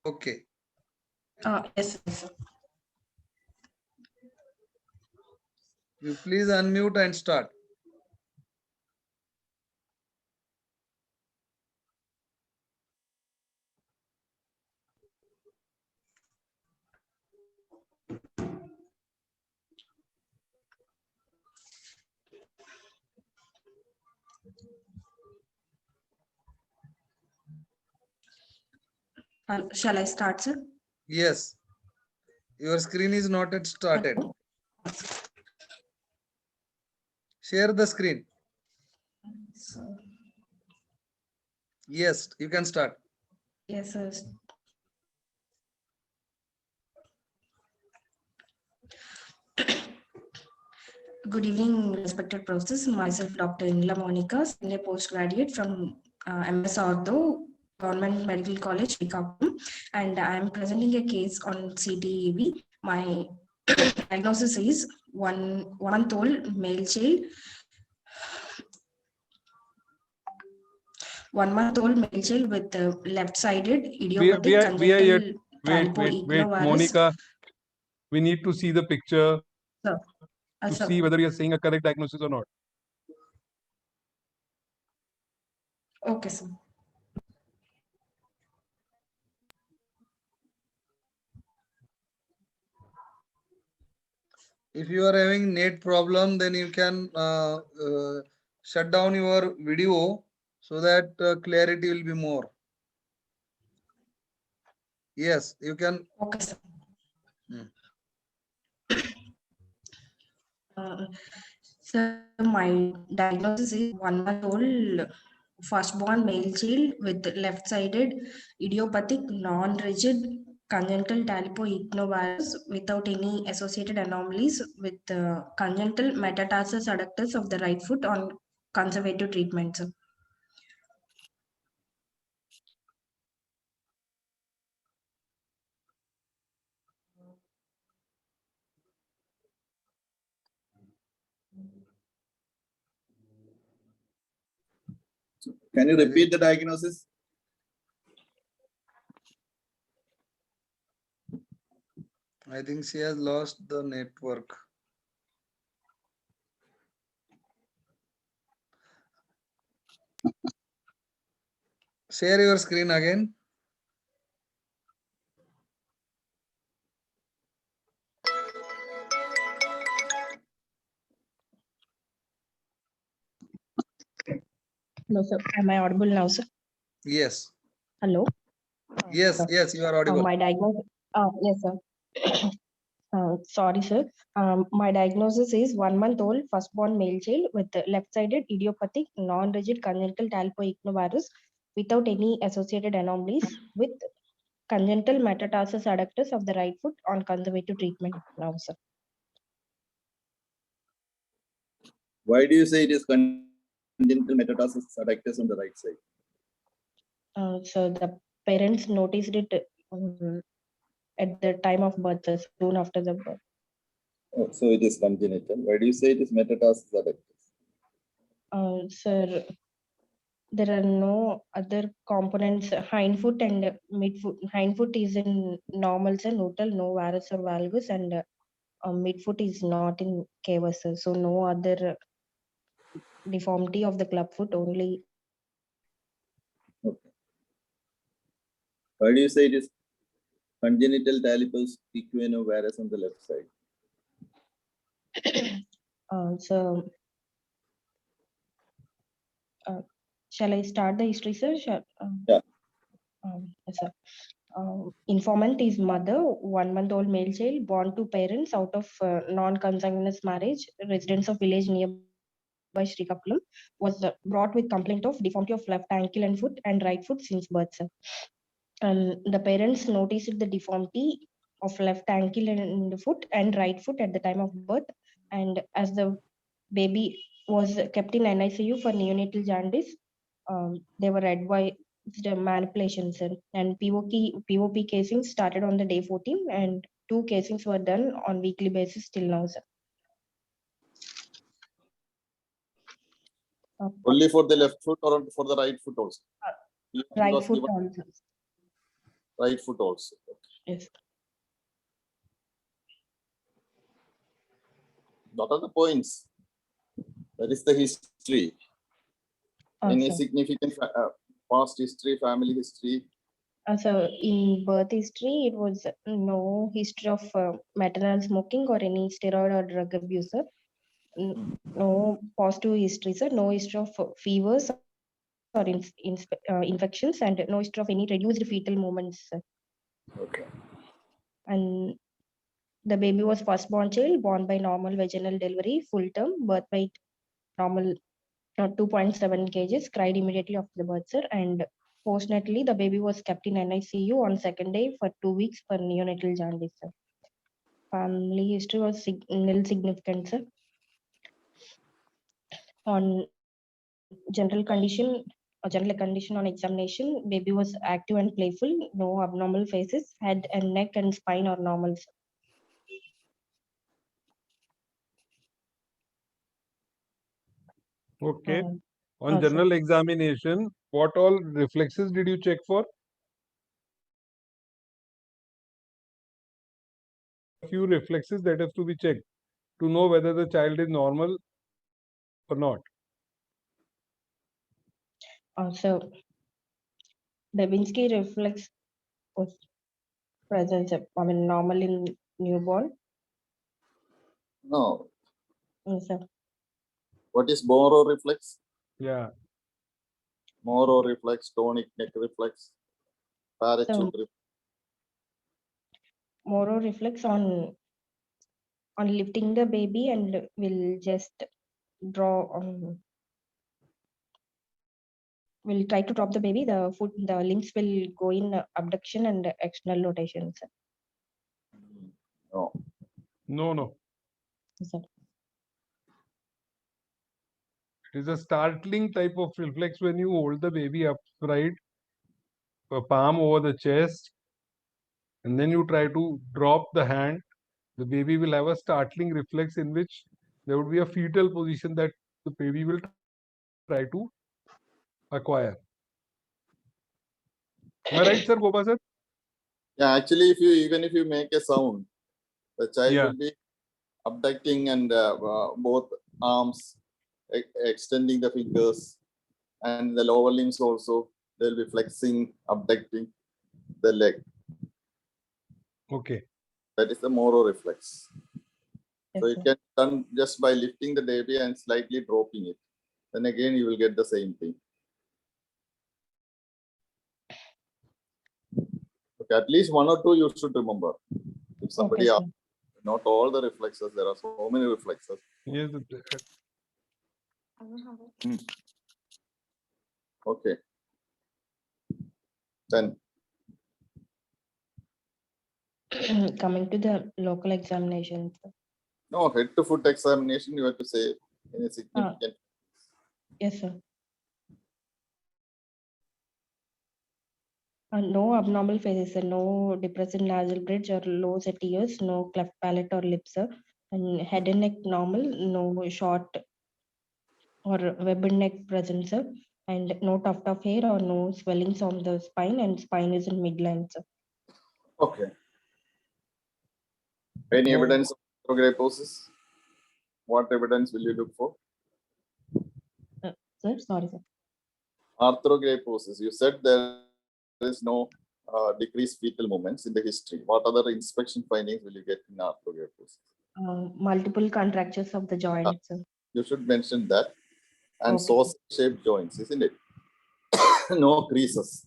Okay. Yes, sir. You please unmute and start. Shall I start, sir? Yes. Your screen is not yet started. Hello? Share the screen. So, Yes, you can start. yes, sir. Good evening, respected professors. Myself, Dr. Ingla Monica, senior postgraduate from MS Ortho, Government Medical College, Srikakulam, and I am presenting a case on CTEV. My diagnosis is one month old male child. 1 month old male child with left-sided idiopathic congenital Wait, Monica. We need to see the picture Sir. to Sir. see whether you're saying a correct diagnosis or not. Okay, sir. If you are having net problem, then you can shut down your video so that clarity will be more. Yes, you can. Okay, sir. So my diagnosis is 1 month old firstborn male child with left-sided idiopathic non-rigid congenital talipoichnovirus without any associated anomalies with congenital metatarsus adductus of the right foot on conservative treatment. Sir. Can you repeat the diagnosis? I think she has lost the network. Share your screen again. Hello, sir. Am I audible now, sir? Yes. Hello. Yes, yes, you are audible. My diagnosis. Yes, sir. Sorry, sir. My diagnosis is 1 month old firstborn male child with left-sided idiopathic non-rigid congenital talipoichnovirus without any associated anomalies with congenital metatarsus adductus of the right foot on conservative treatment now, sir. Why do you say it is congenital metatarsus adductus on the right side? So the parents noticed it at the time of birth, sir, soon after the birth. Oh, so it is congenital. Why do you say it is metatarsus adductus? Sir, there are no other components. Hindfoot and midfoot. Hindfoot is in normal, sir, neutral, no varus or valgus, and midfoot is not in cavus, sir. So no other deformity of the clubfoot, only. Okay. Why do you say it is congenital talipes equinovarus on the left side? So, shall I start the history, sir? Yeah. Yes, sir. Informant is mother, 1 month old male child born to parents out of non-consanguineous marriage, residents of village nearby Srikakulam, was brought with complaint of deformity of left ankle and foot and right foot since birth, sir. And the parents noticed the deformity of left ankle and foot and right foot at the time of birth, and as the baby was kept in NICU for neonatal jaundice, they were advised manipulations, and POP casings started on the day 14, and 2 casings were done on weekly basis till now, sir. Only for the left foot or for the right foot also? Right foot also. Right foot also. Yes. What are the points? That is the history. Any Sir. significant past history, family history? So in birth history, it was no history of maternal smoking or any steroid or drug abuse, sir. No positive history, sir. No history of fevers or infections, and no history of any reduced fetal movements, sir. Okay. And the baby was firstborn child, born by normal vaginal delivery, full term, birth weight normal 2.7 kgs, cried immediately after the birth, sir. And fortunately, the baby was kept in NICU on second day for 2 weeks for neonatal jaundice, sir. Family history was nil significant, sir. On general condition on examination, baby was active and playful, no abnormal faces, head and neck and spine are normal, sir. Okay. Uh, On sir. general examination, what all reflexes did you check for? Few reflexes that have to be checked to know whether the child is normal or not. So Babinski reflex was present, sir. I mean, normal in newborn. No. Yes, sir. What is Moro reflex? Yeah. Moro reflex, tonic neck reflex, parachute So reflex. Moro reflex on lifting the baby and will just draw on. We'll try to drop the baby. The limbs will go in abduction and external rotation, sir. No. No. Yes, sir. It is a startling type of reflex when you hold the baby upright, a palm over the chest, and then you try to drop the hand. The baby will have a startling reflex in which there would be a fetal position that the baby will try to acquire. Am I right, sir, Gopa sir? Yeah, actually, even if you make a sound, the child Yeah. will be abducting and both arms, extending the fingers, and the lower limbs also. They'll be flexing, abducting the leg. Okay. That is the Moro reflex. Yes, So it sir. can be done just by lifting the baby and slightly dropping it. Then again, you will get the same thing. Okay, at least one or two you should remember. If somebody Okay, asks, not all the reflexes, there are so many reflexes. Yes. Okay. Then Coming to the local examination, sir. no, head to foot examination, you have to say any significant. Yes, sir. No abnormal faces, sir. No depressed nasal bridge or low set ears, no cleft palate or lips, sir. And head and neck normal, no short or webbed neck present, sir. And no tuft of hair or no swellings on the spine, and spine is in midline, sir. Okay. Any No. evidence of arthrogryposis? What evidence will you look for? Sir, sorry, sir. Arthrogryposis. You said there is no decreased fetal movements in the history. What other inspection findings will you get in arthrogryposis? Multiple contractures of the joint, sir. You should mention that. And Okay. sausage-shaped joints, isn't it? No creases.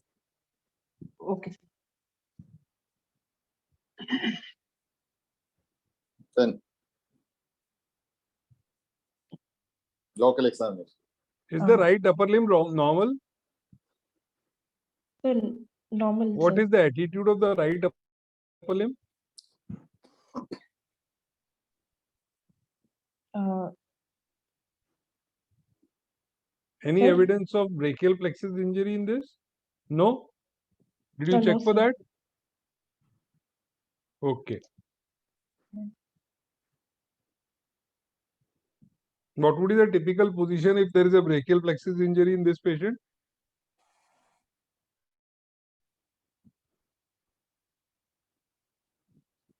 Okay. Then local examination. Is the right upper limb normal? Sir, normal, What sir. is the attitude of the right upper limb? Any Sir? evidence of brachial plexus injury in this? No? Did you No, check for sir. that? Okay. What would be the typical position if there is a brachial plexus injury in this patient?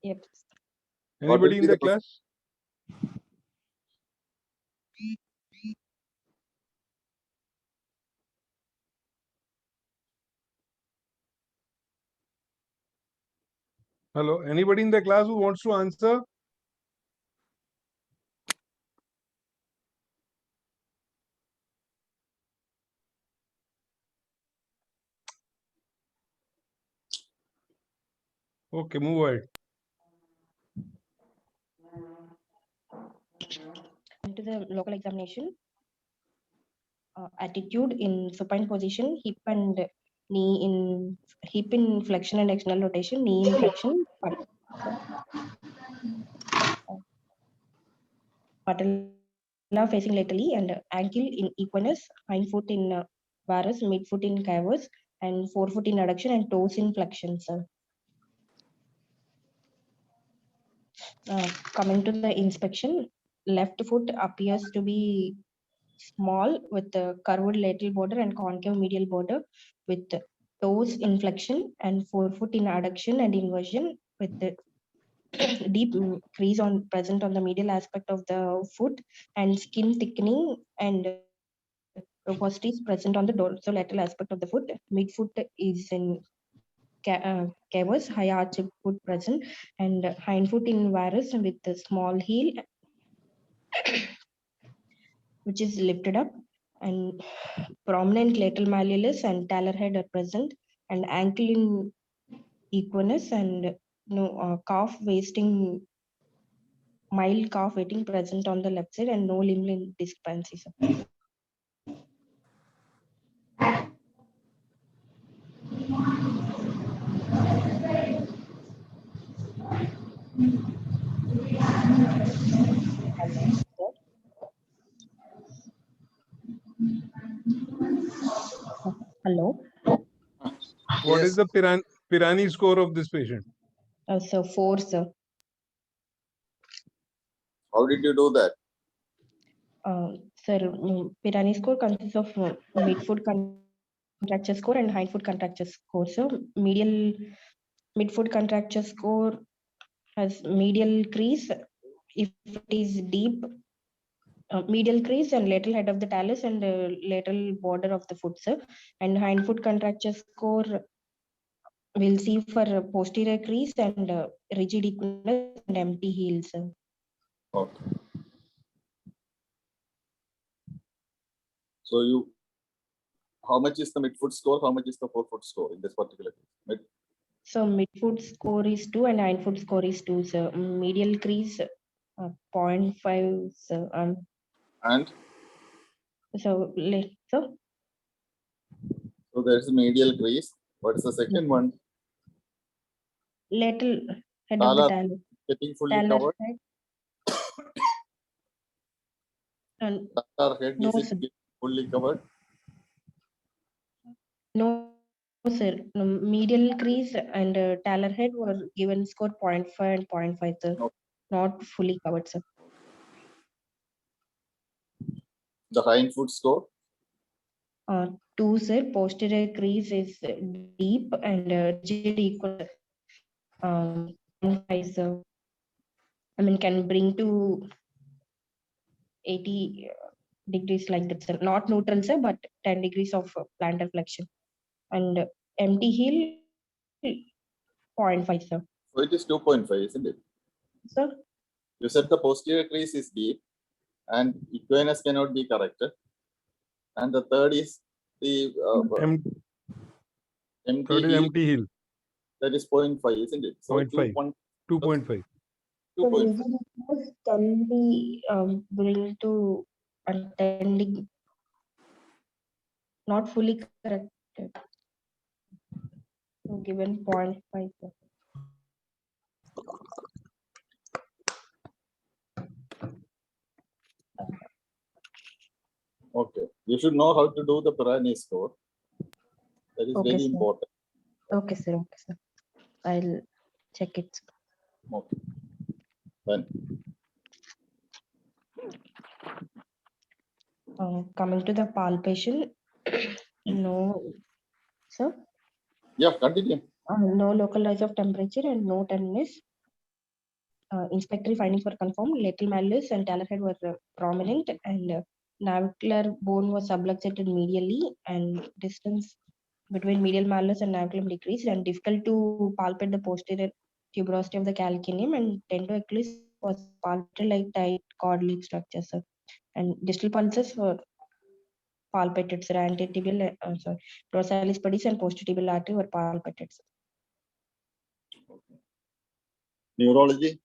Yep. What will Anybody in be the the proce- class? Hello, anybody in the class who wants to answer? Okay, move ahead. Into the local examination. Attitude in supine position, hip in flexion and external rotation, knee in flexion, patella facing laterally, and ankle in equinus, hind foot in varus, midfoot in cavus, and forefoot in adduction, and toes in flexion, sir. Coming to the inspection, left foot appears to be small with a curved lateral border and concave medial border, with toes in flexion and forefoot in adduction and inversion, with the deep crease present on the medial aspect of the foot, and skin thickening and rugosity is present on the dorsolateral aspect of the foot. Midfoot is in cavus, high arched foot present, and hind foot in varus with the small heel which is lifted up, and prominent lateral malleolus and talar head are present, and ankle in equinus, and calf wasting, mild calf waiting present on the left side, and no limb discrepancies. Hello. What is Yes. the Pirani score of this patient? So 4, sir. How did you do that? Sir, Pirani score consists of midfoot contracture score and hindfoot contracture score. So midfoot contracture score has medial crease if it is deep, medial crease and lateral head of the talus and lateral border of the foot, sir. And hindfoot contracture score we'll see for posterior crease and rigid equinus and empty heels, sir. Okay. So how much is the midfoot score? How much is the forefoot score in this particular case? So midfoot score is 2 and hindfoot score is 2, sir. Medial crease 0.5, sir. And So so there's a medial crease. What is the second one? lateral head of the Talar talus. getting fully Talar covered. head. And Talar head no, is it sir. getting fully covered? No, sir. Medial crease and talar head were given score 0.5 and 0.5, sir. No. Not fully covered, sir. The hind foot score? 2, sir. Posterior crease is deep and rigid equal 0.5, sir. I mean, can bring to 80 degrees like that, sir. Not neutral, sir, but 10 degrees of plantar flexion. And empty heel 0.5, sir. So it is 2.5, isn't it? Sir, You said the posterior crease is deep and equinus cannot be corrected. And the third is the empty Third is heel, empty heel, that is 0.5, isn't it? So 0.5. 2.5. so 2.5. rigid equinus can be bring to 10 degree, not fully corrected. So given 0.5, sir. Okay. You should know how to do the Pirani score. That is Okay, very sir. important. Okay, sir. Okay, sir. I'll check it. Okay. Then Coming to the palpation, no, sir. yeah, continue. No local rise of temperature and no tenderness. inspectory findings were confirmed. Lateral malleus and talar head were prominent, and navicular bone was subluxated medially, and distance between medial malleus and naviculum decreased, and difficult to palpate the posterior tuberosity of the calcaneum, and tendoachilles was palpated like tight cord-like structures, sir. And distal pulses were palpated, sir. Antitibial, dorsalis pedis and posterolateral artery were palpated, sir. Neurology,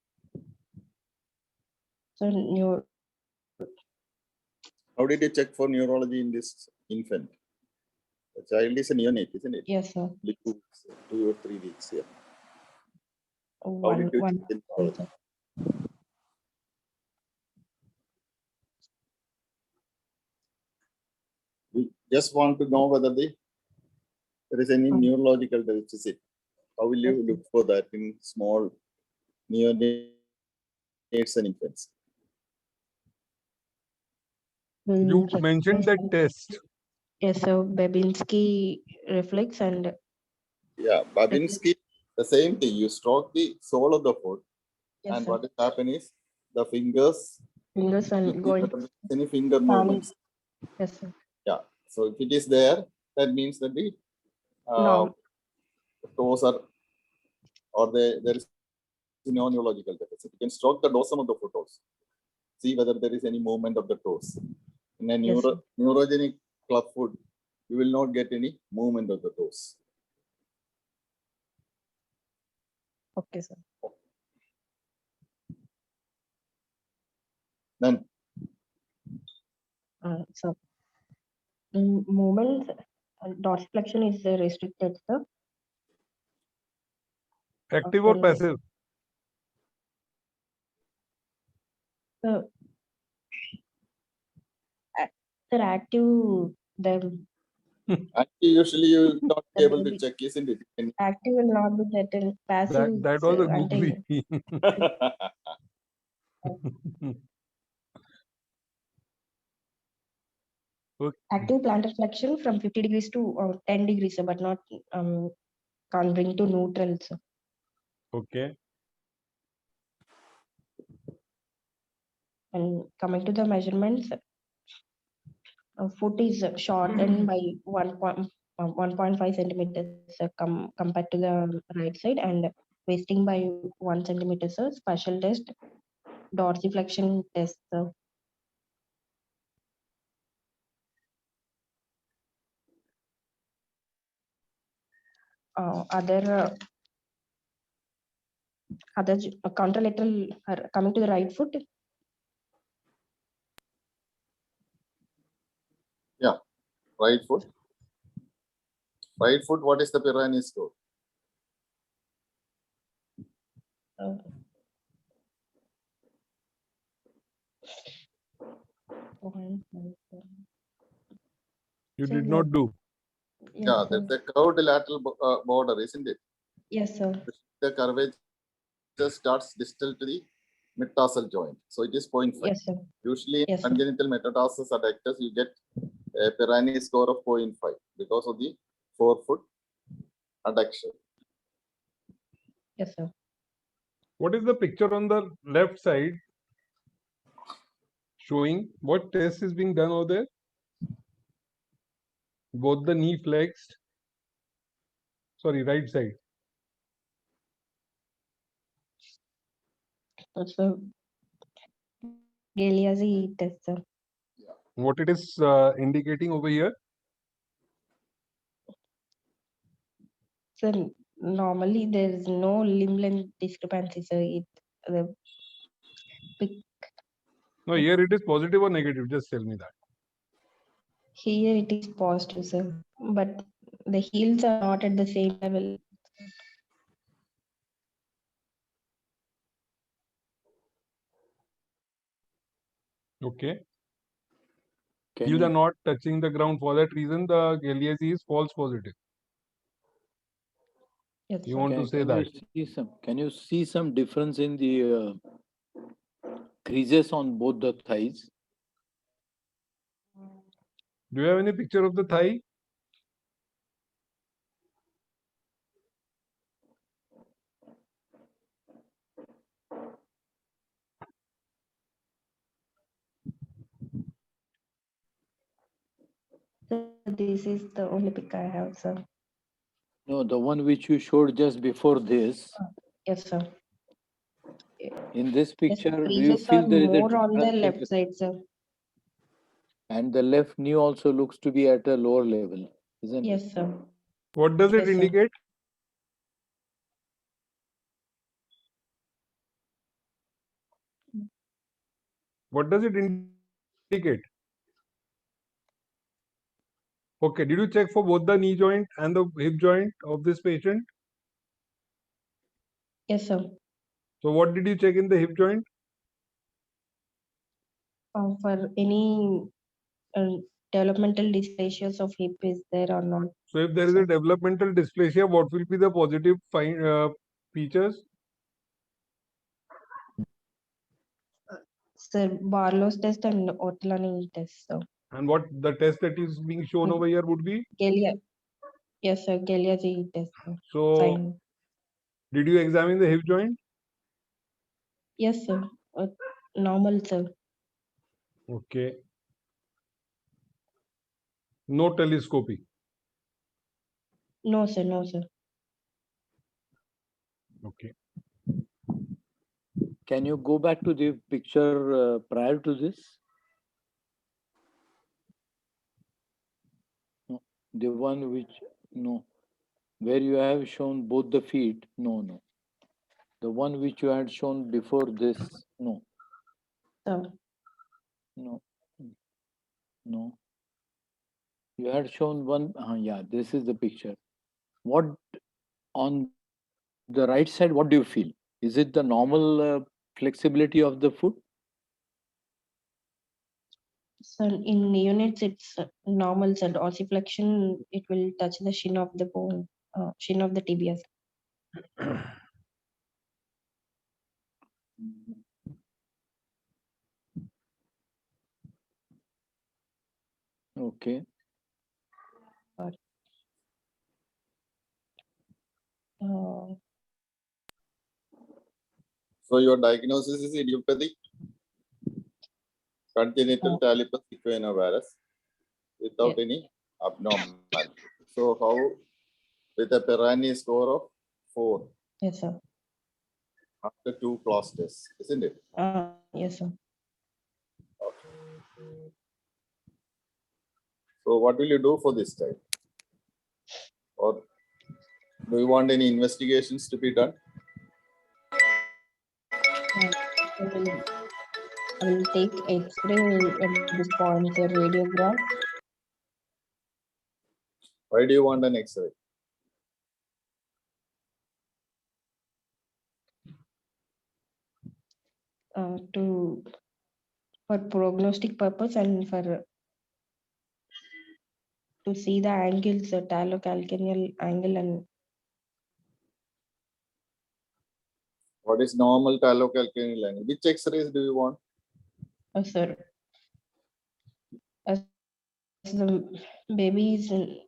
So how did you check for neurology in this infant? The child is a neonate, isn't it? yes, sir. Only 2 or 3 weeks here. How One did you one. check the neurology? sir. We just want to know whether there is any neurological deficit. How will you look for that in small neonates and infants? You Check mentioned that test. yes, so Babinski reflex and Yeah, Babinski, the same thing. You stroke the sole of the foot, yes, and sir. what is happening is the fingers, Fingers you and see going whether there is any finger palm. movements. Yes, sir. Yeah, so if it is there, that means that the No, toes are, or there is no neurological deficit. You can stroke the dorsum of the foot also. See whether there is any movement of the toes. In a yes, sir. neurogenic club foot, you will not get any movement of the toes. Okay, sir. Then So movement dorsiflexion is restricted, sir. Active or Then passive? the sir active the actually, usually you will not be able to baby check, isn't it? active will not be certain. Passive That was a until googly. Okay. active plantar flexion from 50 degrees to 10 degrees, sir, but not can't bring to neutral, sir. Okay. And coming to the measurements, foot is shortened by 1.5 centimeters compared to the right side, and wasting by 1 centimeter, sir. Special test, dorsiflexion test, sir. Other contralateral, coming to the right foot, Yeah, right foot. Right foot, what is the Pirani score? uh, You sir, did not do. yes, Yeah, sir. there's a curved lateral border, isn't it? Yes, sir. The curvature starts distal to the metatarsal joint. So it is 0.5. Yes, sir. Usually in Yes, sir. congenital metatarsus adductus, you get a Pirani score of 0.5 because of the forefoot adduction. Yes, sir. What is the picture on the left side showing what test is being done over there? Both the knee flexed. Sorry, right side. That's the Galeazzi test, sir. What it is indicating over here? Sir, normally there is no limb length discrepancy, sir. The pic- No, here it is positive or negative. Just tell me that. here it is positive, sir. But the heels are not at the same level. Okay. Can Heels are you not touching the ground. For that reason, the Galeazzi is false positive. Yes, You sir. want to say that? can you see some difference in the creases on both the thighs? Do you have any picture of the thigh? this is the only pic I have, sir. No, the one which you showed just before this. Yes, sir. In this Yes, picture, do you creases feel are there is a more on the difference in left the, side, sir. and the left knee also looks to be at a lower level, isn't it? Yes, sir. What does it Yes, sir. indicate? What does it indicate? Okay, did you check for both the knee joint and the hip joint of this patient? Yes, sir. So what did you check in the hip joint? For any uh, developmental dysplasias of hip is there or not? So if there is a developmental dysplasia, what will be the positive features? Sir, Barlow's test and Ortolani test, sir. And what the test that is being shown over here would be? Galia. Yes, sir. Galia G test, sir. So Fine. did you examine the hip joint? Yes, sir. Normal, sir. Okay. No telescopy. No, sir. No, sir. Okay. Can you go back to the picture prior to this? No, the one which, no, where you have shown both the feet, no. The one which you had shown before this, no, Sir. no, no. You had shown one, yeah, this is the picture. What on the right side, what do you feel? Is it the normal flexibility of the foot? So in units, it's normal, sir. Dorsiflexion, it will touch the shin of the bone, shin of the tibia. Okay. Uh, So your diagnosis is idiopathic congenital talipes equinovarus without any abnormality. So how with a Perani score of 4 yes, sir. after 2 class tests, isn't it? Yes, sir. So what will you do for this type? Or do you want any investigations to be done? I will take X-ray at this point, sir. Radiograph. Why do you want an X-ray? For prognostic purpose and for to see the angles, talocalcaneal angle and What is normal talocalcaneal angle? Which X-rays do you want? sir, as the baby is a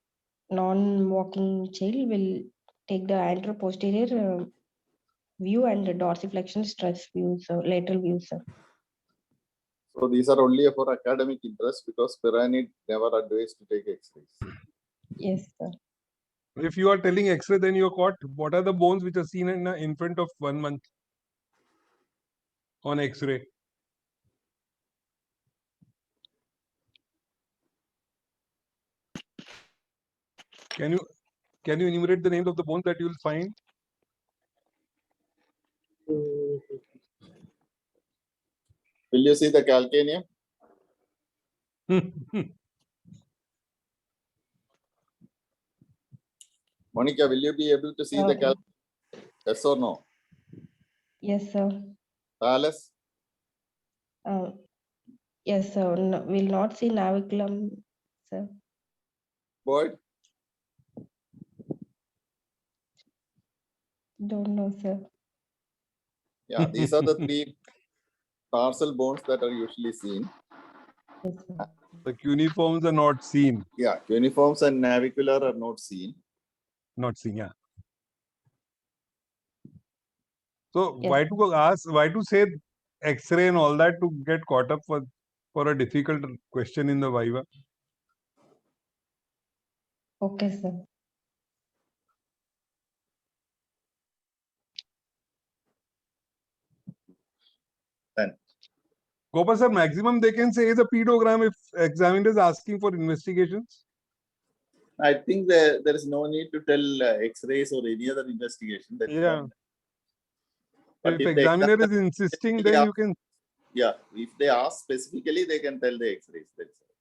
non-walking child, will take the anteroposterior view and the dorsiflexion stress view, so lateral view, sir. So these are only for academic interest because Perani never advised to take X-rays. Yes, sir. If you are telling X-ray, then you are caught. What are the bones which are seen in an infant of 1 month on X-ray? Can you enumerate the names of the bones that you will find? Will you see the calcaneum? Monica, will you be able to see the calcaneum? Yes or no? Yes, sir. Thales? Yes, sir. No, will not see naviculum, sir. Boyd? Don't know, sir. Yeah, these are the 3 tarsal bones that are usually seen. Yes, sir. The cuneiforms are not seen. Yeah, cuneiforms and navicular are not seen. Not seen, yeah. So Yes. why to say X-ray and all that to get caught up for a difficult question in the Viva? Okay, sir. Gopa sir, maximum they can say is a pedogram if examiner is asking for investigations. I think there is no need to tell X-rays or any other investigation. That's Yeah. fine. But If if the examiner is insisting, then you can. Yeah, if they ask specifically, they can tell the X-rays. That's all.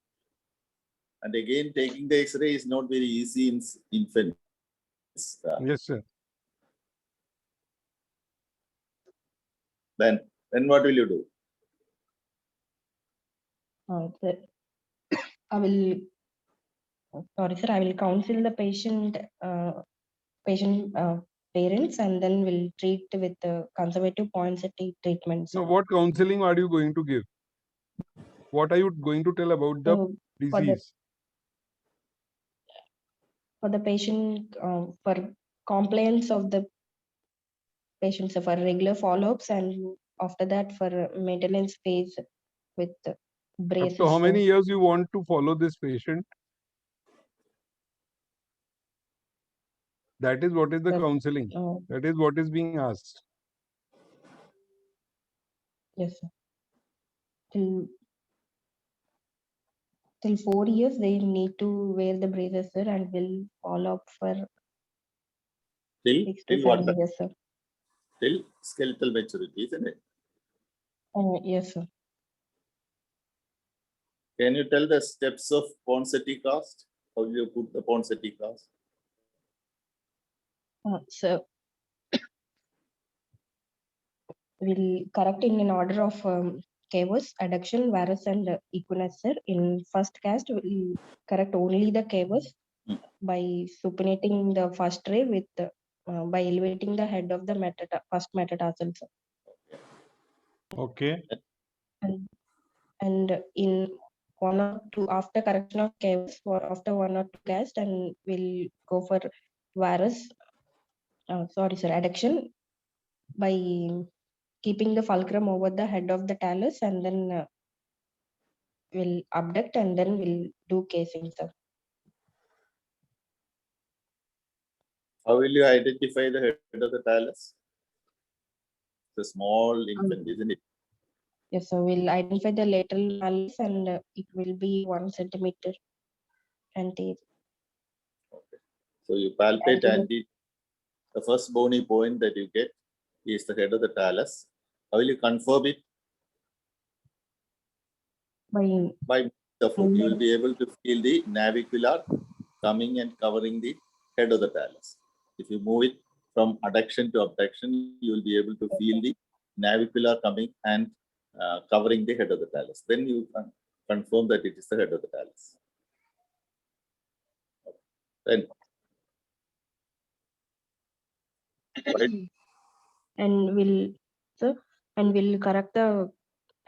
And again, taking the X-ray is not very easy in infants. Yes, sir. Then what will you do? Sir, I will. Sorry, sir. I will counsel the patient, parents, and then will treat with conservative points treatments. So, what counseling are you going to give? What are you going to tell about the So disease? for the patient, for compliance of the patients, for regular follow-ups, and after that for maintenance phase with braces. Up to how many years you want to follow this patient? That is what is the counseling. That is what is being asked. Yes, sir. Till 4 years, they need to wear the braces, sir, and will follow up for Till 6 to what? 7 years, sir. Till skeletal maturity, isn't it? Yes, sir. Can you tell the steps of Ponseti cast? How do you put the Ponseti cast? So we'll correct in order of cavus, adduction, varus, and equinus, sir. In first cast, we'll correct only the cavus by supinating the first ray with by elevating the head of the first metatarsal, sir. Okay. And in 1 or 2, after correction of cavus, after 1 or 2 cast, and we'll go for varus. Sorry, sir, adduction by keeping the fulcrum over the head of the talus, and then we'll abduct, and then we'll do casing, sir. How will you identify the head of the talus? It's a small infant, isn't it? Yes, so we'll identify the lateral talus, and it will be 1 centimeter anterior. Okay. So you palpate and the first bony point that you get is the head of the talus. How will you confirm it? By the foot, you will be able to feel the navicular coming and covering the head of the talus. If you move it from adduction to abduction, you will be able to feel the navicular coming and covering the head of the talus. Then you can confirm that it is the head of the talus. Then, right? And we'll correct the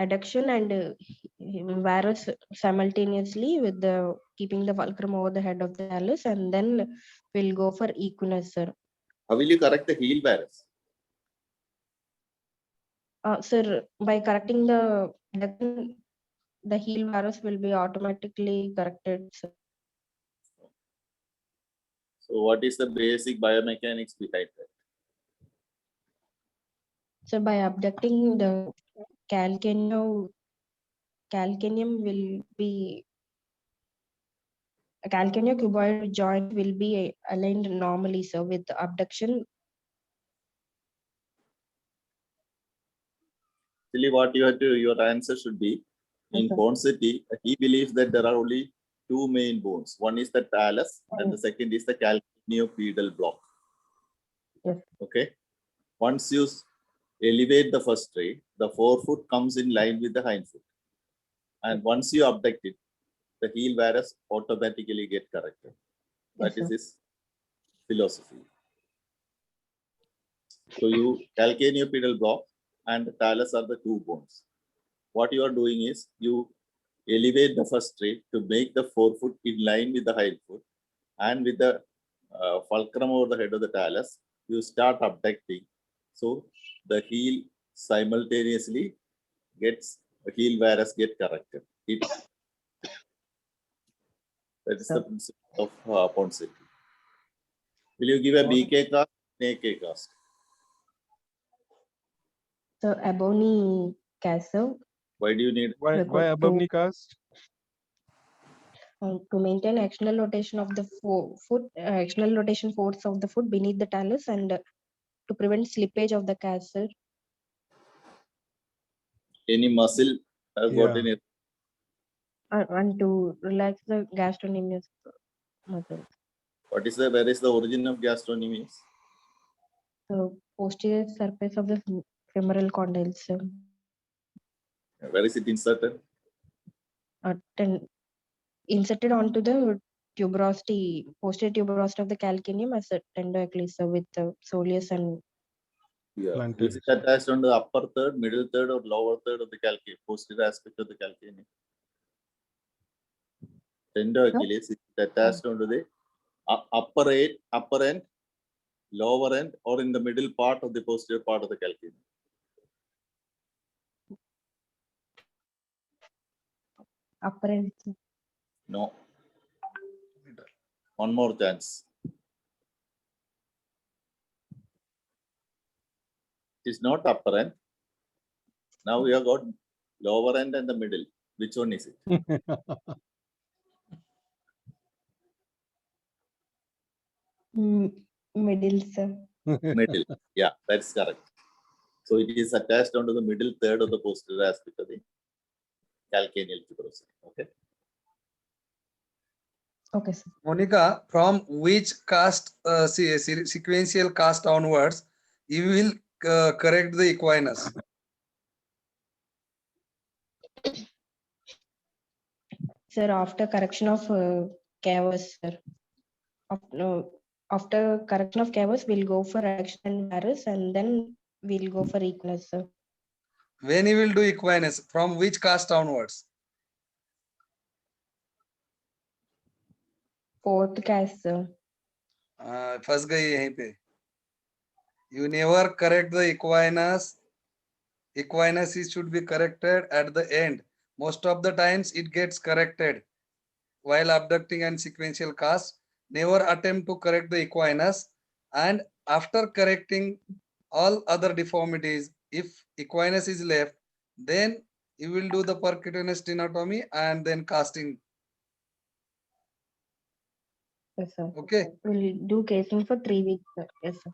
adduction and varus simultaneously with the keeping the fulcrum over the head of the talus, and then we'll go for equinus, sir. How will you correct the heel varus? Sir, by correcting the adduction, the heel varus will be automatically corrected, sir. So what is the basic biomechanics behind that? So by abducting the calcaneum will be a calcaneocuboid joint will be aligned normally, sir, with abduction. Actually, what your answer should be in Ponseti, he believes that there are only 2 main bones. One is the talus, and the second is the calcaneopedal block. Yes. Okay. Once you elevate the first ray, the forefoot comes in line with the hindfoot. And once you abduct it, the heel varus automatically get corrected. That is his philosophy. So you calcaneopedal block and the talus are the 2 bones. What you are doing is you elevate the first ray to make the forefoot in line with the hindfoot, and with the fulcrum over the head of the talus, you start abducting. So the heel simultaneously gets, the heel varus get corrected. That is the principle. of Ponset? Will you give a BK cast, AK cast? So Ebony Castle Why do you need? Why above knee cast? To maintain axonal rotation of the foot, axonal rotation force of the foot beneath the talus, and to prevent slippage of the calcer. Any muscle got Yeah. any? And to relax the gastrocnemius muscle. What is the, where is the origin of gastrocnemius? The posterior surface of the femoral condyles. Where is it inserted? Inserted onto the tuberosity, posterior tuberosity of the calcaneum as a tender Achilles with the soleus and Yeah. Plantar. Is it attached on the upper third, middle third, or lower third of the calcaneum, posterior aspect of the calcaneum? Tender Achilles is attached onto the upper end, lower end, or in the middle part of the posterior part of the calcaneum. upper end. No. One more chance. It's not upper end. Now we have got lower end and the middle. Which one is it? Middle, sir. Middle. Yeah, that's correct. So it is attached onto the middle third of the posterior aspect of the calcaneal tuberosity. Okay. Okay, sir. Monica, from which cast, sequential cast onwards, you will correct the equinus? Sir, after correction of cavus, sir. After correction of cavus, we'll go for action and varus, and then we'll go for equinus, sir. When you will do equinus, from which cast onwards? Fourth cast, sir. फंस गई यहीं पे. You never correct the equinus. Equinus should be corrected at the end. Most of the times it gets corrected while abducting and sequential cast. Never attempt to correct the equinus, and after correcting all other deformities, if equinus is left, then you will do the percutaneous sternotomy and then casting. Yes, sir. Okay. We'll do casing for 3 weeks, sir. Yes, sir.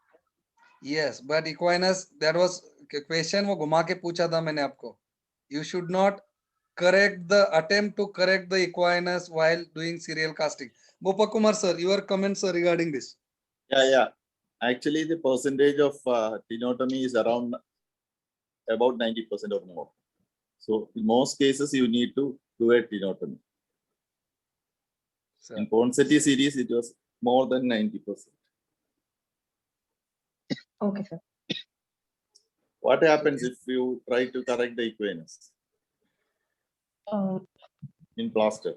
Yes, but equinus, that was question वो घुमा के पूछा था मैंने आपको. You should not correct the attempt to correct the equinus while doing serial casting. Gopa Kumar sir, your comments sir regarding this. Yeah. Actually, the percentage of tenotomy is around about 90% or more. So in most cases, you need to do a tenotomy. Sir. In Ponseti series, it was more than 90%. Okay, sir. What happens if you try to correct the equinus in plaster?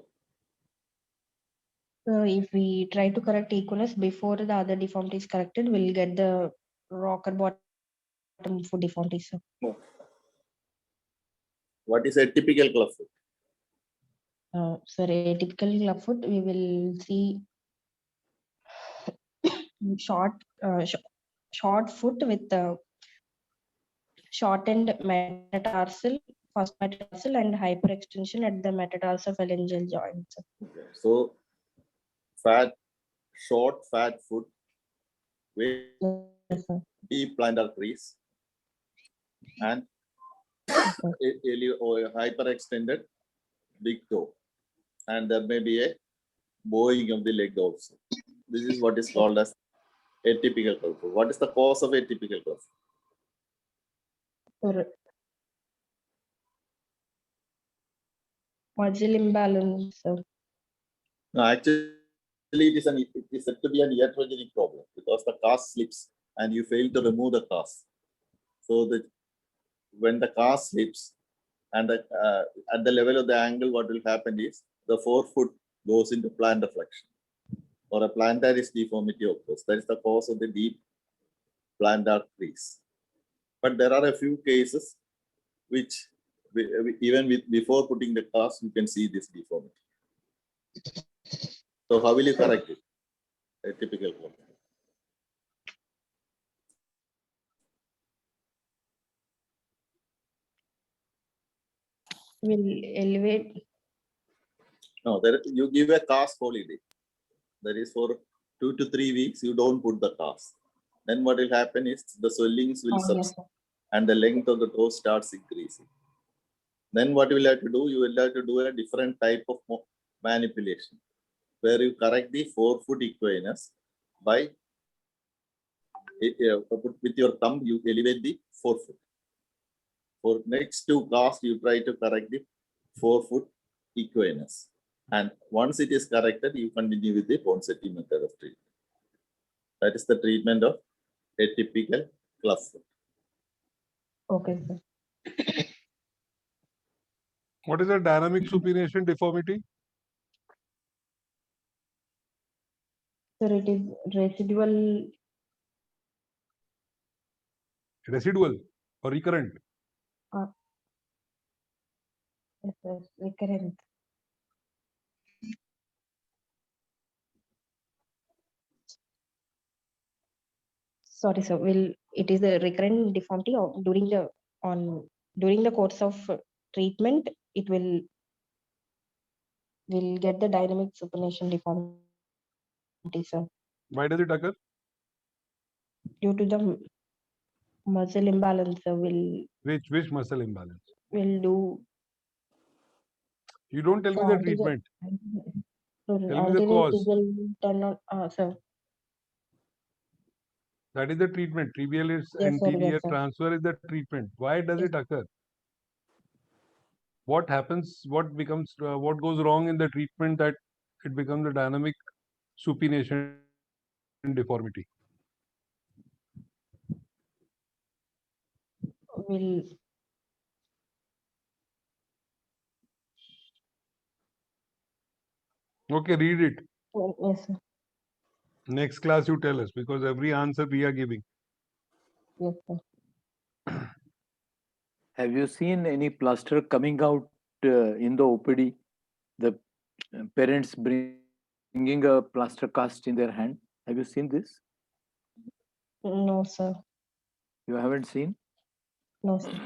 So if we try to correct equinus before the other deformity is corrected, we'll get the rocker bottom foot deformity, sir. No. What is a typical clubfoot? Sir, a typical clubfoot, we will see short foot with shortened metatarsal, first metatarsal, and hyperextension at the metatarsal phalangeal joint. Okay. So short fat foot with Yes, sir. deep plantar crease and hyperextended big toe, and there may be a bowing of the leg also. This is what is called as atypical clubfoot. What is the cause of atypical clubfoot? Sir, muscle imbalance, sir. No, actually, it is said to be an iatrogenic problem because the cast slips and you fail to remove the cast. So when the cast slips and at the level of the angle, what will happen is the forefoot goes into plantar flexion or a plantaris deformity occurs. That is the cause of the deep plantar crease. But there are a few cases which even before putting the cast, you can see this deformity. So how will you correct it? A typical one. Will elevate. No, there you give a task holiday. That is for 2 to 3 weeks, you don't put the task. Then what will happen is the swellings will Yes, subside sir. and the length of the toe starts increasing. Then what you will have to do, you will have to do a different type of manipulation where you correct the forefoot equinus by with your thumb, you elevate the forefoot. For next 2 casts, you try to correct the forefoot equinus. And once it is corrected, you continue with the Ponseti method of treatment. That is the treatment of atypical clubfoot. Okay, sir. What is a dynamic supination deformity? Sir, it is residual. Residual or recurrent? Yes, sir. Recurrent. Sorry, sir. It is a recurrent deformity during the course of treatment? It will get the dynamic supination deformity, sir, Why does it occur? due to the muscle imbalance. Which muscle imbalance? Will do You don't tell me the treatment. Tell me the anterior cause. tibial tendon, sir. That is the treatment. Tibial is Yes, sir. anterior, Yes, sir. transfer is the treatment. Why does Yes. it occur? What happens? What becomes? What goes wrong in the treatment that it becomes a dynamic supination deformity? Will Okay, read it. yes, sir. Next class you tell us, because every answer we are giving. Yes, sir. Have you seen any plaster coming out in the OPD? The parents bringing a plaster cast in their hand. Have you seen this? No, sir. You haven't seen? No, sir.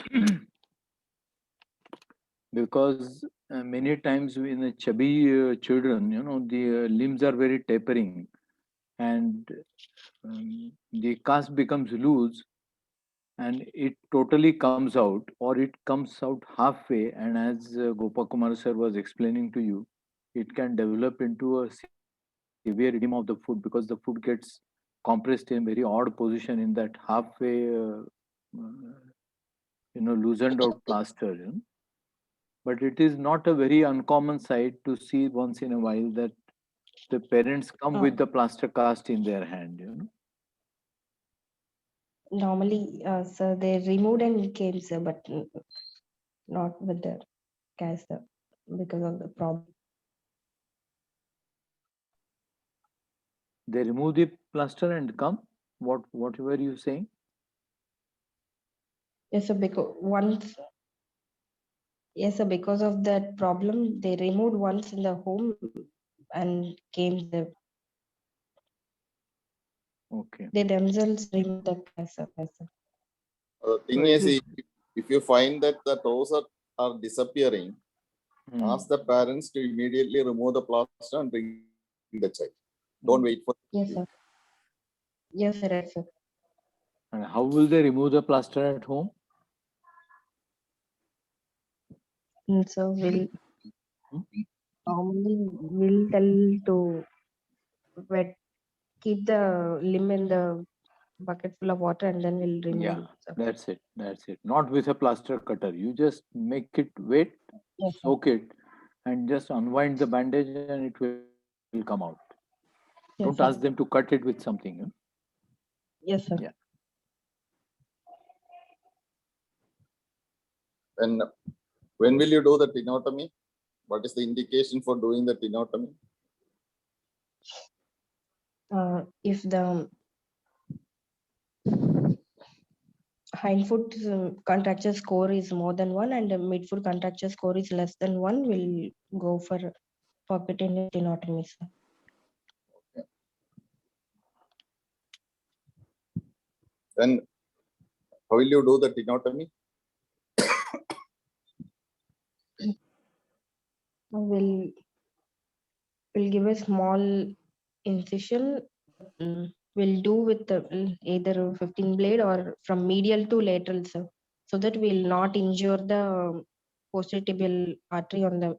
Because many times in the chubby children, the limbs are very tapering, and the cast becomes loose, and it totally comes out, or it comes out halfway. And as Gopa Kumar sir was explaining to you, it can develop into a severe edema of the foot, because the foot gets compressed in very odd position in that halfway, loosened out plaster. But it is not a very uncommon sight to see once in a while that the parents come with the plaster cast in their hand. Normally, sir, they removed and came, sir, but not with the cast, sir, because of the problem. They remove the plaster and come. What were you saying? Yes, sir, because of that problem, they removed once in the home and came the. Okay. They themselves removed the cast, sir. Yes, sir. The thing So is, if you find that the toes are disappearing, ask the parents to immediately remove the plaster and bring the child. Don't wait for. Yes, sir. Yes, sir. Yes, sir. And how will they remove the plaster at home? So we'll tell to keep the limb in the bucket full of water and then we'll remove Yeah, it, sir. that's it. That's it. Not with a plaster cutter. You just make it wet, Yes, sir. soak it, and just unwind the bandage, and it will come out. Don't Yes, ask sir. them to cut it with something. Yes, sir. Yeah. And when will you do the tenotomy? What is the indication for doing the tenotomy? If the hindfoot contracture score is more than 1 and the midfoot contracture score is less than 1, we'll go for percutaneous tenotomy, sir. Then how will you do the tenotomy? We'll give a small incision. We'll do with either 15 blade or from medial to lateral, sir, so that we'll not injure the posterior tibial artery on the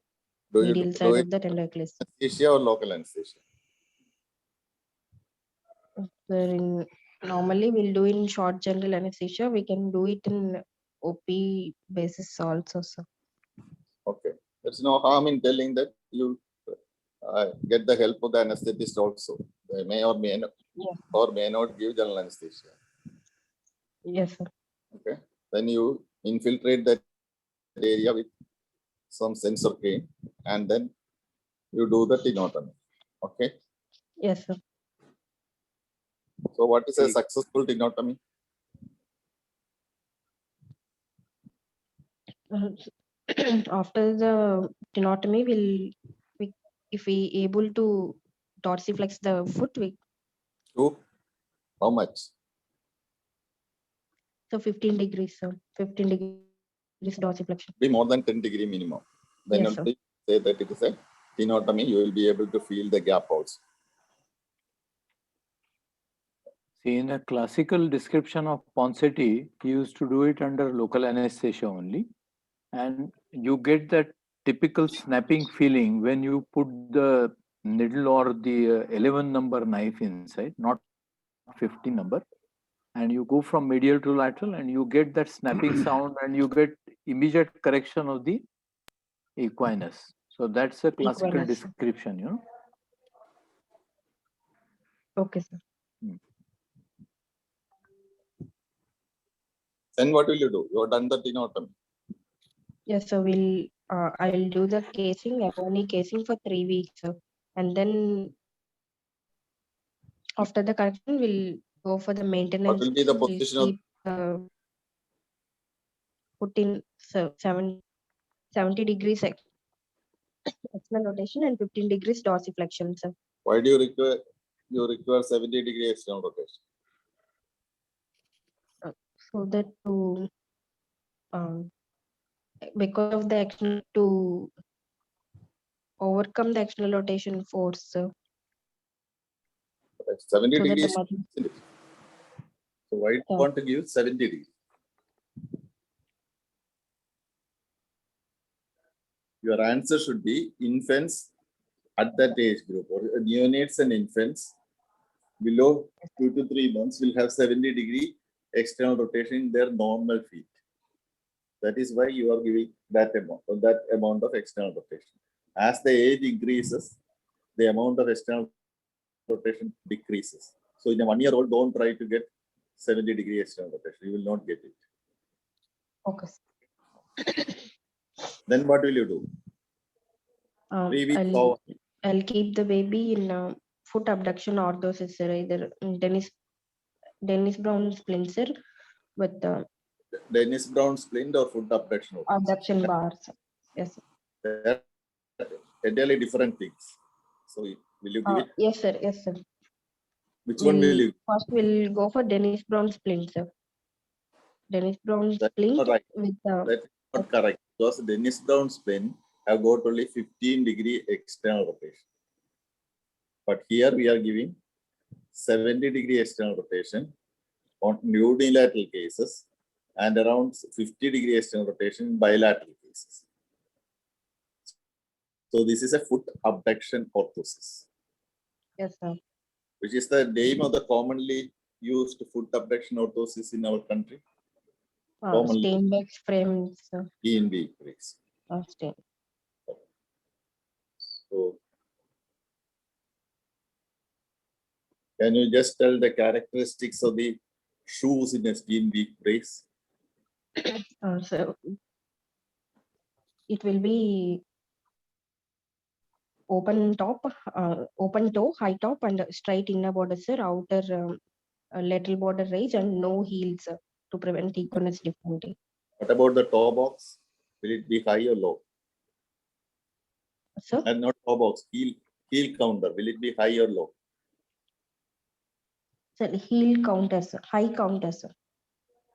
Do you medial do side it of the tendocles. anesthesia or local anesthesia? Normally we'll do in short general anesthesia. We can do it in OP basis also, sir. Okay. There's no harm in telling that you get the help of the anesthetist also. They may or may not, Yeah. or may not give general anesthesia. Yes, sir. Okay. Then you infiltrate that area with some sensor cane and then you do the tenotomy. Okay. Yes, sir. So what is a successful tenotomy? After the tenotomy, if we able to dorsiflex the foot, To how much? so 15 degrees, sir. 15 degrees dorsiflexion. Be more than 10 degree minimum. Then Yes, sir. only say that it is a tenotomy. You will be able to feel the gap also. See, in a classical description of Ponseti, he used to do it under local anesthesia only. And you get that typical snapping feeling when you put the needle or the 11 number knife inside, not 15 number. And you go from medial to lateral and you get that snapping sound and you get immediate correction of the equinus. So that's a classical Equinus. description, you know. Okay, sir. Then what will you do? You have done the tenotomy. Yes, sir. I will do the casing, only casing for 3 weeks, sir. And then after the correction, we'll go for the maintenance. What will be the We'll position of keep put in 70 degrees external rotation and 15 degrees dorsiflexion, sir. why do you require 70 degree external rotation? So that to because of the external to overcome the external rotation force, sir. 70 So that the degrees. muscle, So why do you Yeah. want to give 70 degrees? Your answer should be infants at that age group, or neonates and infants below 2 to 3 months will have 70 degree external rotation in their normal feet. That is why you are giving that amount of external rotation. As the age increases, the amount of external rotation decreases. So in a 1-year-old, don't try to get 70 degree external rotation. You will not get it. okay. Then what will you do? 3 weeks I'll keep the baby in foot abduction orthosis, sir, either Dennis Brown splinter with the Dennis Brown splint or foot abduction. abduction bars. Yes, sir. They're entirely different things. So will you give it? Yes, sir. Yes, sir. Which one will you? First, we'll go for Dennis Brown splint, sir. Dennis Brown That's splint not right. with That's not correct. Because Dennis Brown splint have got only 15 degree external rotation. But here we are giving 70 degree external rotation on unilateral cases and around 50 degree external rotation in bilateral cases. So this is a foot abduction orthosis. yes, sir. Which is the name of the commonly used foot abduction orthosis in our country? Steinbeck's frames, sir. ENB breaks. Stein. So can you just tell the characteristics of the shoes in a Steinbeck brace? So it will be open top, open toe, high top, and straight inner border, sir. Outer lateral border raise and no heels, sir, to prevent equinus deformity. What about the toe box? Will it be high or low? Sir, And not toe box, heel counter. Will it be high or low? Sir, heel counters, sir. High counters, sir.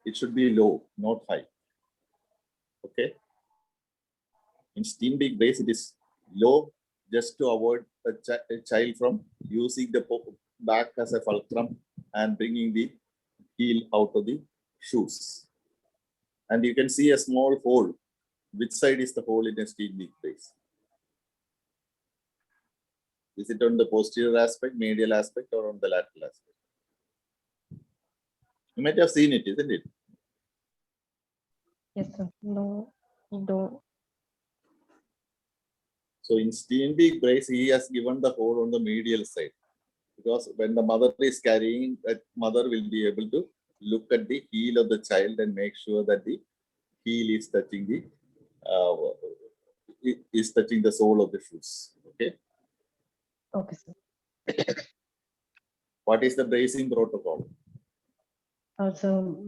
It should be low, not high. Okay. In steam big brace, it is low just to avoid a child from using the back as a fulcrum and bringing the heel out of the shoes. And you can see a small hole. Which side is the hole in a steam big brace? Is it on the posterior aspect, medial aspect, or on the lateral aspect? You might have seen it, isn't it? Yes, sir. No, don't. So in steam big brace, he has given the hole on the medial side. Because when the mother is carrying, that mother will be able to look at the heel of the child and make sure that the heel is touching the is touching the sole of the shoes. Okay. Okay, sir. What is the bracing protocol? So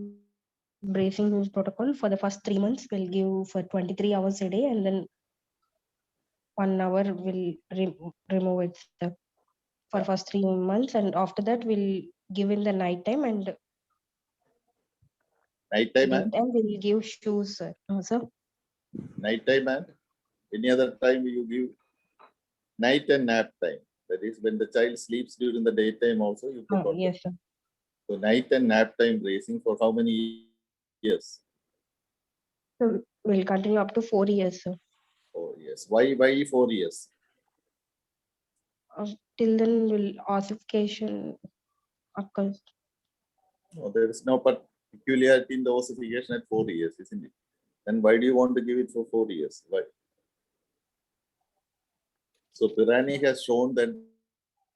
bracing use protocol for the first 3 months will give for 23 hours a day, and then 1 hour will remove it, sir, for first 3 months, and after that we'll give in the night time, and Nighttime and daytime we'll give shoes, sir. Sir. nighttime and any other time you give night and nap time. That is when the child sleeps during the daytime also you put on. Yes, sir. So night and nap time bracing for how many years? So we'll continue up to 4 years, sir. 4 years. Why 4 years? Till then will ossification occurs. No, there is no peculiarity in the ossification at 4 years, isn't it? Then why do you want to give it for 4 years? Why? So Pirani has shown that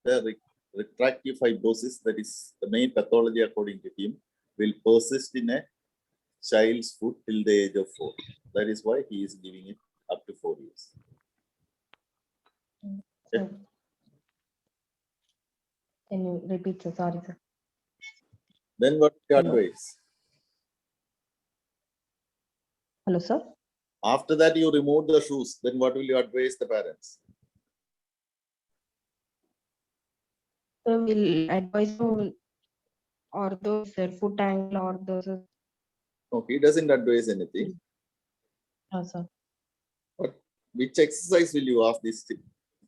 the retractive fibrosis, that is the main pathology according to him, will persist in a child's foot till the age of 4. That is why he is giving it up to 4 years. Sir. Can you repeat, sir? Sorry, sir. Then what do you Hello. advise? Hello, sir. After that, you remove the shoes. Then what will you advise the parents? So we'll advise on orthos, sir, foot angle orthos. No, he doesn't advise anything. Sir. But which exercise will you ask these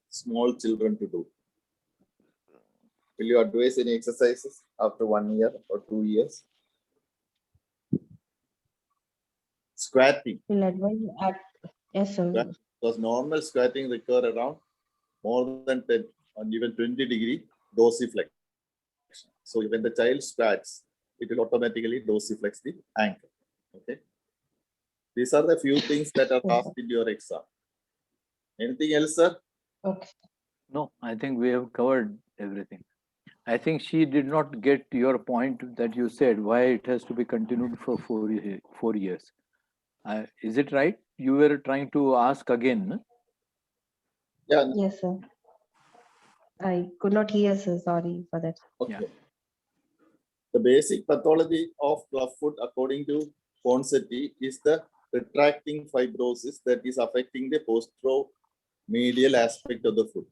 small children to do? Will you advise any exercises after 1 year or 2 years? Squatting. We'll advise at, yes, sir. Because normal squatting require around more than 10 or even 20-degree dorsiflexion. So when the child squats, it will automatically dorsiflex the ankle. Okay. These are the few things that are Yes, asked in your exam. Anything else, sir? Okay. No, I think we have covered everything. I think she did not get your point that you said why it has to be continued for 4 years. Is it right? You were trying to ask again. No? Yeah. Yes, sir. I could not hear, sir. Sorry for that. Okay. Yeah. The basic pathology of clubfoot, according to Ponseti, is the retracting fibrosis that is affecting the posteromedial aspect of the foot.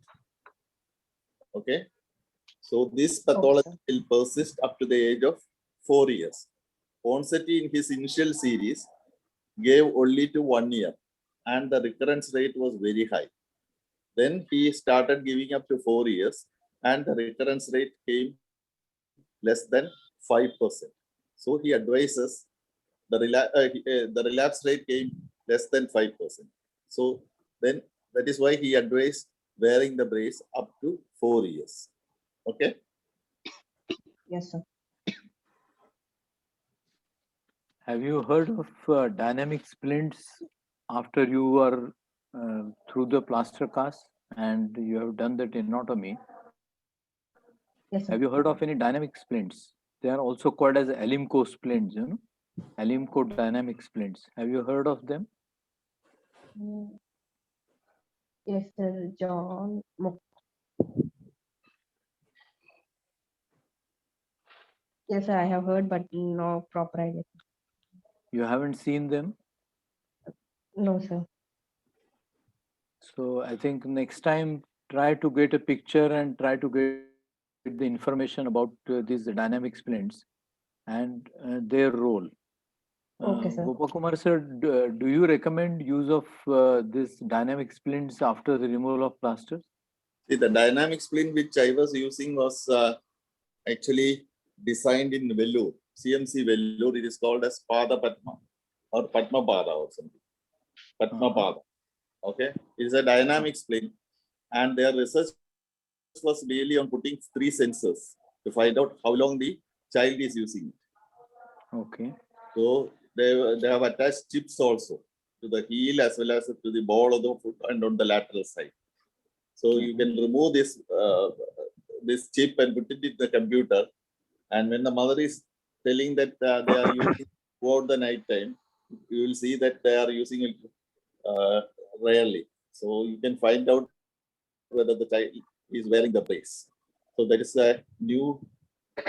Okay. So this pathology will persist up to the age of 4 years. Ponseti in his initial series gave only to 1 year and the recurrence rate was very high. Then he started giving up to 4 years and the recurrence rate came less than 5%. So he advises the relapse rate came less than 5%. So then that is why he advised wearing the brace up to 4 years. Okay. Yes, sir. Have you heard of dynamic splints after you are through the plaster cast and you have done that anatomy? Yes, Have sir. you heard of any dynamic splints? They are also called as Alimco splints, you know, Alimco dynamic splints. Have you heard of them? Yes, sir. John. Yes, sir. I have heard, but no proper idea. You haven't seen them? No, sir. So I think next time try to get a picture and try to get a the information about these dynamic splints and their role. Okay, sir. Gopa Kumar sir, do you recommend use of this dynamic splints after the removal of plasters? See, the dynamic splint which I was using was actually designed in Vellore, CMC Vellore. It is called as Pada Padma or Padma Pada or something. Padma Pada. Okay. It is a dynamic splint. And their research was really on putting 3 sensors to find out how long the child is using it. Okay. So they have attached chips also to the heel as well as to the ball of the foot and on the lateral side. So you can remove this chip and put it in the computer. And when the mother is telling that they are using throughout the night time, you will see that they are using it rarely. So you can find out whether the child is wearing the brace. So that is a new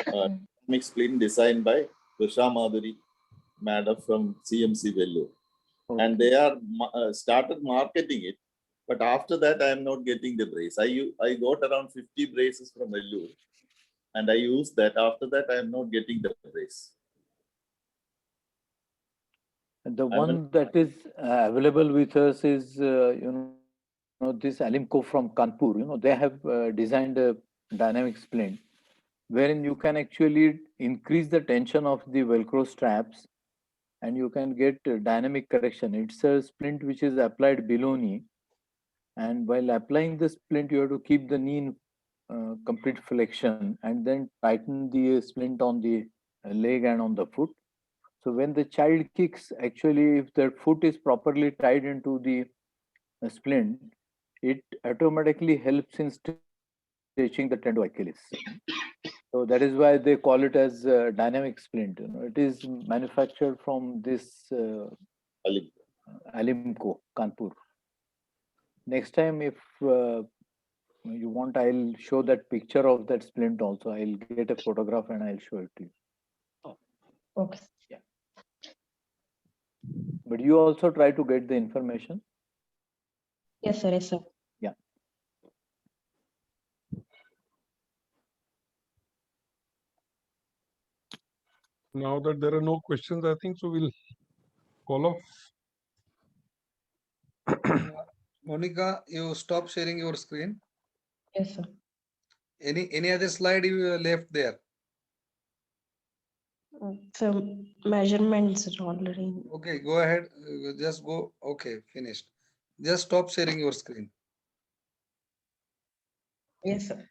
dynamic splint designed by Krisha Madhuri, madam from CMC Vellore. Okay. And they are started marketing it. But after that, I am not getting the brace. I got around 50 braces from Vellore. And I used that. After that, I am not getting the brace. The one that is available with us is, this Alimco from Kanpur. They have designed a dynamic splint wherein you can actually increase the tension of the Velcro straps and you can get dynamic correction. It's a splint which is applied below knee. And while applying the splint, you have to keep the knee in complete flexion and then tighten the splint on the leg and on the foot. So when the child kicks, actually, if their foot is properly tied into the splint, it automatically helps in stretching the tendon of Achilles. So that is why they call it as dynamic splint. It is manufactured from this Alimco, Kanpur. Next time, if you want, I'll show that picture of that splint also. I'll get a photograph and I'll show it to you. Okay. But you also try to get the information. Yes, sir. Yes, sir. Yeah. Now that there are no questions, I think so we'll call off. Monica, you stop sharing your screen. Yes, sir. Any other slide you left there? So measurements are already. Okay, go ahead. Just go. Okay, finished. Just stop sharing your screen. Yes, sir.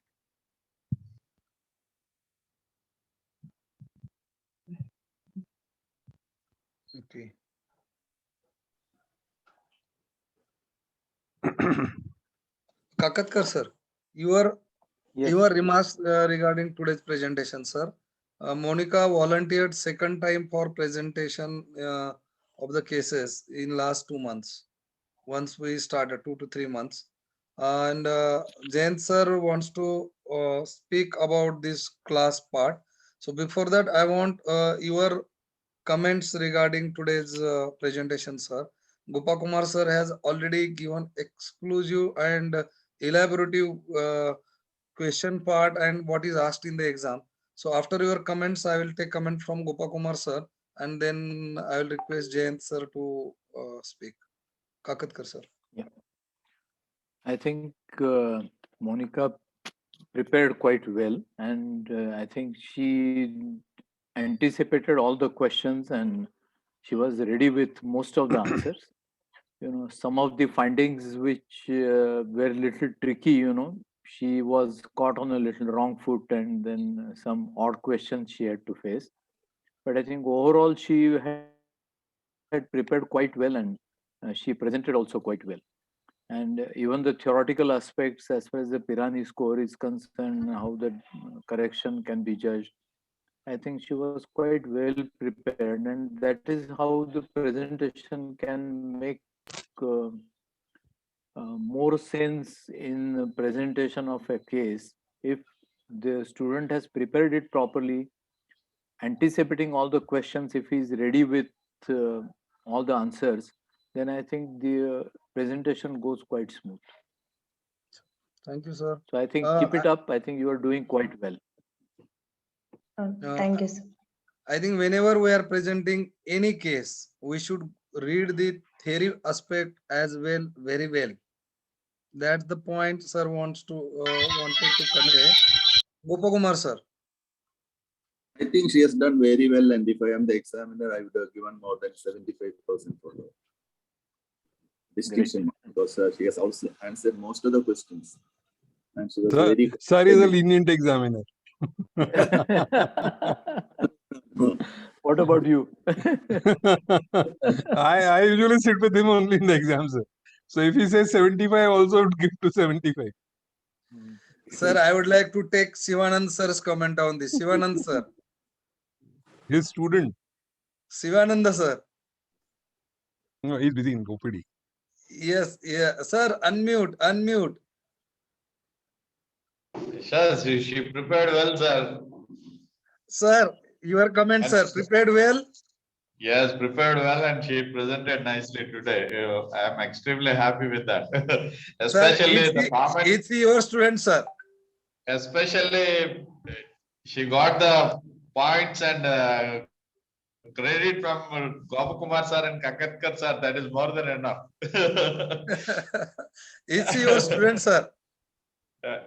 Okay. Kakatkar sir, your remarks regarding today's presentation, sir. Monica volunteered second time for presentation of the cases in last 2 months. Once we started 2 to 3 months, and Jain sir wants to speak about this class part. So before that, I want your comments regarding today's presentation, sir. Gopa Kumar sir has already given exclusive and elaborative question part and what is asked in the exam. So after your comments, I will take comment from Gopa Kumar sir, and then I will request Jayant sir to speak. Kakatkar sir. Yeah. I think Monica prepared quite well, and I think she anticipated all the questions and she was ready with most of the answers. Some of the findings which were a little tricky, she was caught on a little wrong foot and then some odd questions she had to face. But I think overall she had prepared quite well and she presented also quite well. And even the theoretical aspects as far as the Pirani score is concerned, how the correction can be judged, I think she was quite well prepared, and that is how the presentation can make uh, more sense in the presentation of a case if the student has prepared it properly, anticipating all the questions. If he is ready with uh, all the answers, then I think the presentation goes quite smooth. Thank you, sir. So I think Uh, keep it up. I think you are doing quite well. Thank you, sir. I think whenever we are presenting any case, we should read the theory aspect as well, very well. That's the point sir wanted to convey. Gopa Kumar sir. I think she has done very well, and if I am the examiner, I would have given more than 75% for her distinction because she has also answered most of the questions, and she was very. Sir is a lenient examiner. What about you? I usually sit with him only in the exam, sir. So if he says 75, I also would give to 75. Sir, I would like to take Sivanand sir's comment on this. Sivanand sir. His student, Sivananda sir. no, he's busy in OPD. Yes, yeah. Sir, unmute. Sir, she prepared well, sir. Sir, your comment, sir. Prepared well? Yes, prepared well, and she presented nicely today. I am extremely happy with that. Especially sir, the comment. it's your student, sir. Especially, she got the points and credit from Gopa Kumar sir and Kakatkar sir. That is more than enough. It's your student, sir.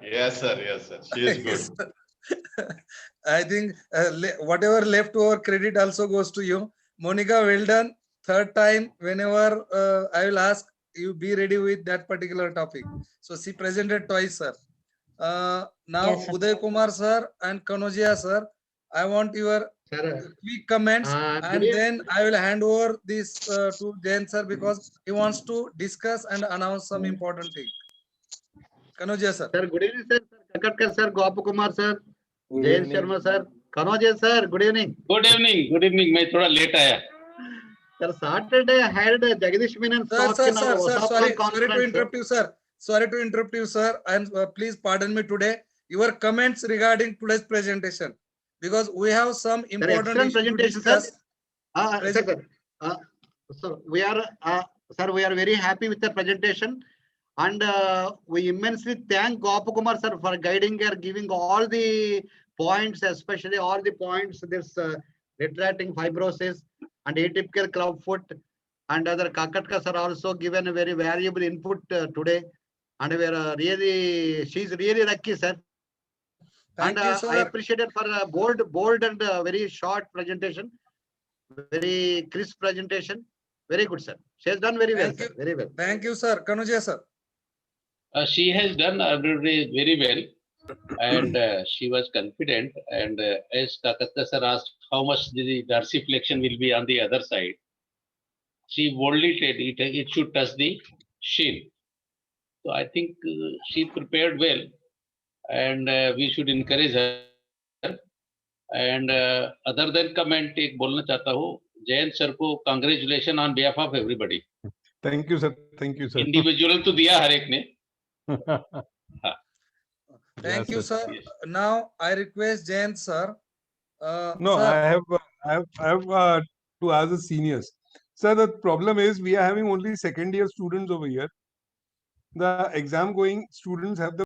Yes, sir. Yes, sir. She is good. I think whatever leftover credit also goes to you. Monica, well done. Third time, whenever I will ask, you be ready with that particular topic. So she presented twice, sir. Now, Yes, sir. Uday Kumar sir and Kanojia sir, I want your quick comments, and then I will hand over this to Jain sir because he wants to discuss and announce some important thing. Kanojia sir. Sir, good evening, sir. Kakatkar sir, Gopa Kumar sir, Good Jain evening. Sharma sir, Kanojay sir, good evening. Good evening मैं थोड़ा late आया. Sir, Saturday I had Jagadish Menon Sir, talk in our sorry to conference. interrupt you, sir. Sorry to interrupt you, sir. And please pardon me today. Your comments regarding today's presentation, because we have some important excellent issues to presentation, sir. discuss. Sir, we are very happy with the presentation, and we immensely thank Gopa Kumar sir for guiding or giving all the points, especially all the points. This retracting fibrosis and atypical clubfoot, and other Kakatka sir also given a very valuable input today, and we are she's really lucky, sir. Thank you, sir. I appreciate it for a bold and very short presentation, very crisp presentation. Very good, sir. She has done very well, Thank sir. you. Very well. Thank you, sir. Kanojia sir. She has done very well, and she was confident. And as Kakatka sir asked, how much the dorsiflexion will be on the other side, she boldly said it should touch the shin. So I think she prepared well, and we should encourage her. And other than comment, एक बोलना चाहता हूँ Jayant sir को congratulations on behalf of everybody. Thank you, sir. Thank you, sir. Individual तो दिया हर एक ने. Thank Yes, you, sir. sir. Yes. Now I request Jain sir. No, Sir, I have to ask the seniors. Sir, the problem is we are having only second year students over here. The exam going students have the